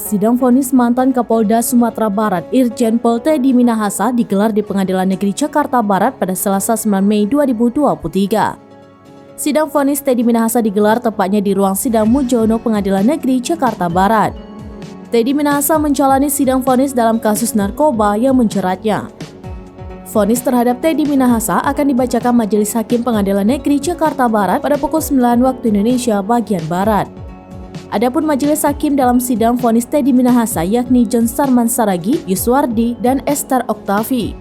Sidang vonis mantan Kapolda Sumatera Barat Irjen Pol Teddy Minahasa digelar di Pengadilan Negeri Jakarta Barat pada Selasa 9 Mei 2023. Sidang vonis Teddy Minahasa digelar tepatnya di ruang sidang Mujono Pengadilan Negeri Jakarta Barat. Teddy Minahasa menjalani sidang vonis dalam kasus narkoba yang menjeratnya. Vonis terhadap Teddy Minahasa akan dibacakan Majelis Hakim Pengadilan Negeri Jakarta Barat pada pukul 9 waktu Indonesia bagian Barat. Adapun majelis hakim dalam sidang vonis Teddy Minahasa yakni John Sarman Saragi, Yuswardi, dan Esther Oktavi.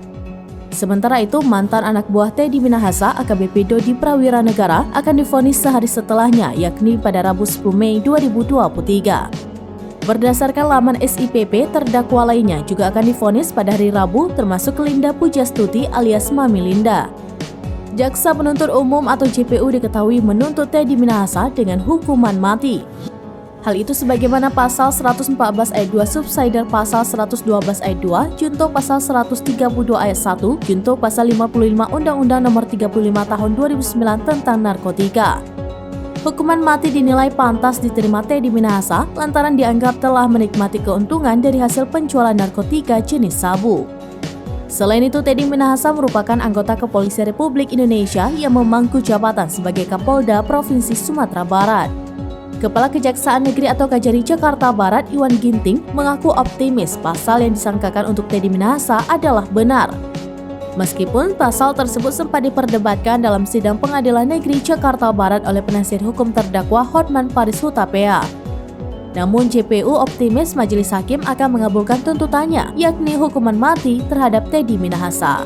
Sementara itu, mantan anak buah Teddy Minahasa AKBP Dodi Prawira Negara akan divonis sehari setelahnya yakni pada Rabu 10 Mei 2023. Berdasarkan laman SIPP, terdakwa lainnya juga akan divonis pada hari Rabu termasuk Linda Pujastuti alias Mami Linda. Jaksa Penuntut Umum atau JPU diketahui menuntut Teddy Minahasa dengan hukuman mati. Hal itu sebagaimana pasal 114 ayat 2 subsider pasal 112 ayat 2, junto pasal 132 ayat 1, junto pasal 55 Undang-Undang Nomor 35 Tahun 2009 tentang narkotika. Hukuman mati dinilai pantas diterima Teddy Minahasa lantaran dianggap telah menikmati keuntungan dari hasil penjualan narkotika jenis sabu. Selain itu, Teddy Minahasa merupakan anggota Kepolisian Republik Indonesia yang memangku jabatan sebagai Kapolda Provinsi Sumatera Barat. Kepala Kejaksaan Negeri atau Kajari Jakarta Barat, Iwan Ginting, mengaku optimis pasal yang disangkakan untuk Teddy Minahasa adalah benar. Meskipun pasal tersebut sempat diperdebatkan dalam sidang Pengadilan Negeri Jakarta Barat oleh penasihat hukum terdakwa Hotman Paris Hutapea. Namun JPU optimis majelis hakim akan mengabulkan tuntutannya, yakni hukuman mati terhadap Teddy Minahasa.